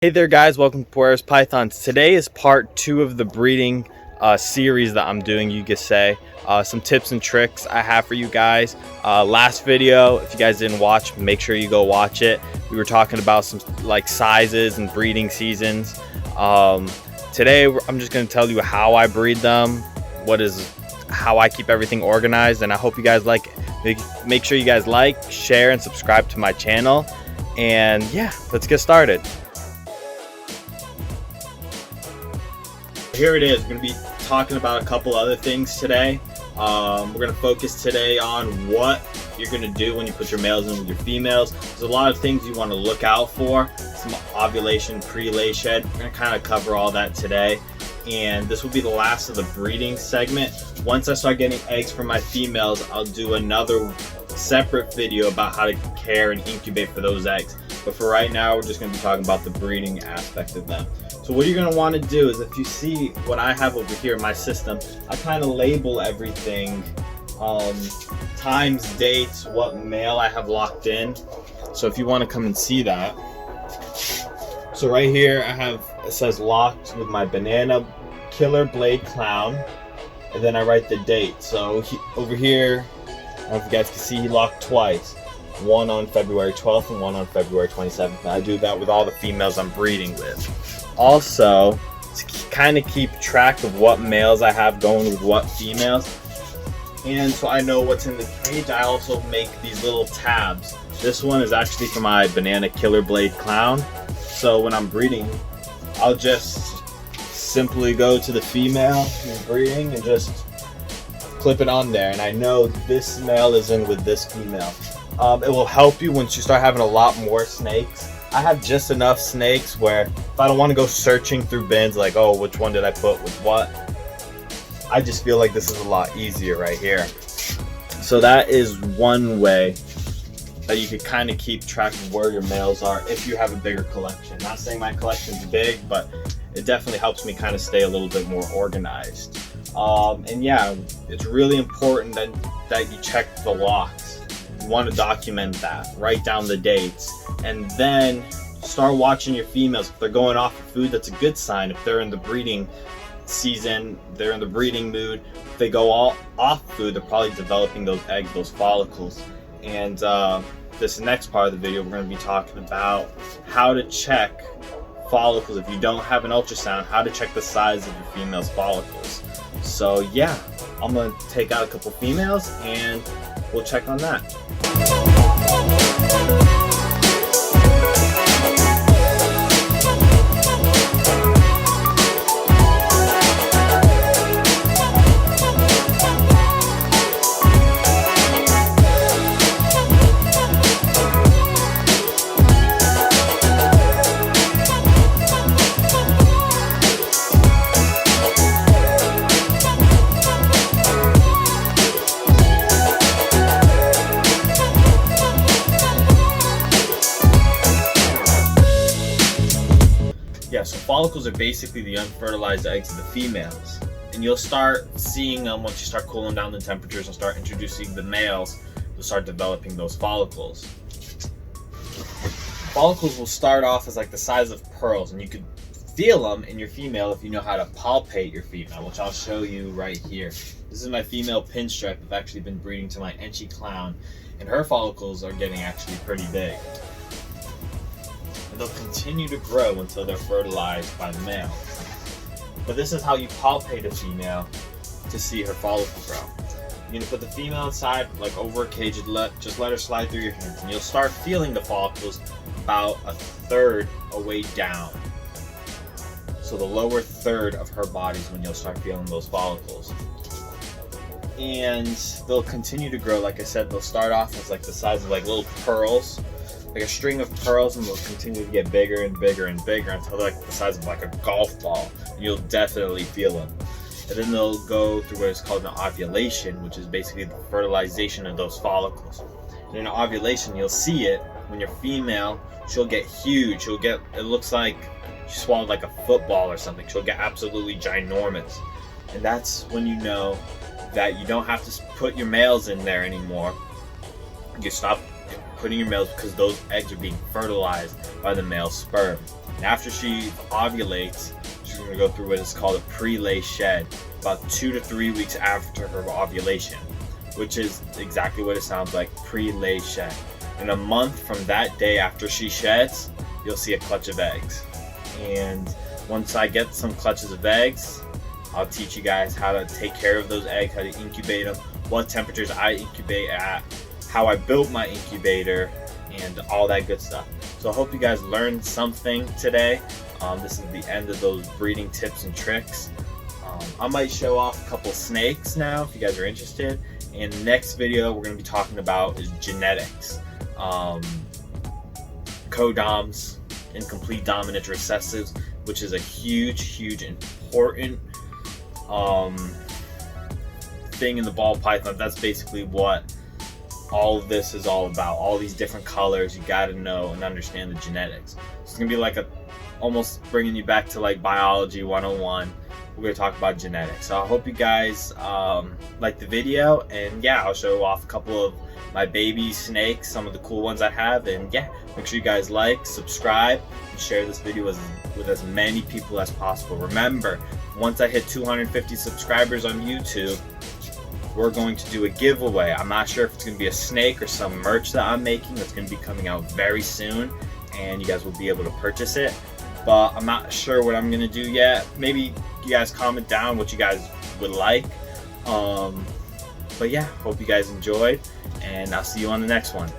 Hey there guys, welcome to Puer's Pythons. Today is part 2 of the breeding series that I'm doing, you could say. Some tips and tricks I have for you guys. Last video, if you guys didn't watch, make sure you go watch it. We were talking about some like sizes and breeding seasons. Today I'm just going to tell you how I breed them, how I keep everything organized, and I hope you guys like it. Make sure you guys like, share, and subscribe to my channel. And yeah, let's get started. Here it is. We're going to be talking about a couple other things today. We're going to focus today on what you're going to do when you put your males in with your females. There's a lot of things you want to look out for. Some ovulation, pre-lay shed. We're going to kind of cover all that today. And this will be the last of the breeding segment. Once I start getting eggs from my females, I'll do another separate video about how to care and incubate for those eggs. But for right now, we're just going to be talking about the breeding aspect of them. So what you're going to want to do is, if you see what I have over here in my system, I kind of label everything, times, dates, what male I have locked in. So if you want to come and see that. So right here I have, it says locked with my banana killer blade clown, and then I write the date. So over here, I don't know if you guys can see, he locked twice. One on February 12th and one on February 27th. I do that with all the females I'm breeding with. Also, to kind of keep track of what males I have going with what females, and so I know what's in the cage, I also make these little tabs. This one is actually for my banana killer blade clown. So when I'm breeding, I'll just simply go to the female who's breeding and just clip it on there, and I know this male is in with this female. It will help you once you start having a lot more snakes. I have just enough snakes where if I don't want to go searching through bins like, oh, which one did I put with what, I just feel like this is a lot easier right here. So that is one way that you could kind of keep track of where your males are if you have a bigger collection. Not saying my collection's big, but it definitely helps me kind of stay a little bit more organized. And yeah, it's really important that you check the locks. You want to document that, write down the dates, and then start watching your females. If they're going off of food, that's a good sign. If they're in the breeding season, they're in the breeding mood. If they go all off food, they're probably developing those eggs, those follicles. And this next part of the video, we're going to be talking about how to check follicles. If you don't have an ultrasound, how to check the size of your female's follicles. So yeah, I'm going to take out a couple females and we'll check on that. Yeah, so follicles are basically the unfertilized eggs of the females. And you'll start seeing them once you start cooling down the temperatures and start introducing the males. You'll start developing those follicles. Follicles will start off as like the size of pearls, and you could feel them in your female if you know how to palpate your female, which I'll show you right here. This is my female pinstripe. I've actually been breeding to my Enchi clown, and her follicles are getting actually pretty big. They'll continue to grow until they're fertilized by the male. But this is how you palpate a female to see her follicle grow. You're going to put the female inside, like over a cage, and just let her slide through your hands, and you'll start feeling the follicles about a third away down. So the lower third of her body is when you'll start feeling those follicles. And they'll continue to grow. Like I said, they'll start off as like the size of like little pearls, like a string of pearls, and they'll continue to get bigger and bigger and bigger until they're like the size of like a golf ball. And you'll definitely feel them. And then they'll go through what is called an ovulation, which is basically the fertilization of those follicles. And in ovulation, you'll see it when your female, she'll get huge. It looks like she swallowed like a football or something. She'll get absolutely ginormous. And that's when you know that you don't have to put your males in there anymore. You stop putting your males because those eggs are being fertilized by the male sperm. And after she ovulates, she's going to go through what is called a pre-lay shed, about 2 to 3 weeks after her ovulation, which is exactly what it sounds like, pre-lay shed. In a month from that day after she sheds, you'll see a clutch of eggs. And once I get some clutches of eggs, I'll teach you guys how to take care of those eggs, how to incubate them, what temperatures I incubate at, how I built my incubator, and all that good stuff. So I hope you guys learned something today. This is the end of those breeding tips and tricks. I might show off a couple snakes now if you guys are interested. And the next video we're going to be talking about is genetics. Codoms, incomplete dominant recessives, which is a huge important thing in the ball python. That's basically what all of this is all about. All these different colors, you got to know and understand the genetics. So it's gonna be like almost bringing you back to like biology 101. We're gonna talk about genetics. So I hope you guys like the video, and yeah, I'll show off a couple of my baby snakes, some of the cool ones I have, and yeah, make sure you guys like, subscribe, and share this video with as many people as possible. Remember, once I hit 250 subscribers on YouTube, we're going to do a giveaway. I'm not sure if it's going to be a snake or some merch that I'm making that's going to be coming out very soon, and you guys will be able to purchase it, but I'm not sure what I'm going to do yet. Maybe you guys comment down what you guys would like. But yeah, hope you guys enjoyed, and I'll see you on the next one.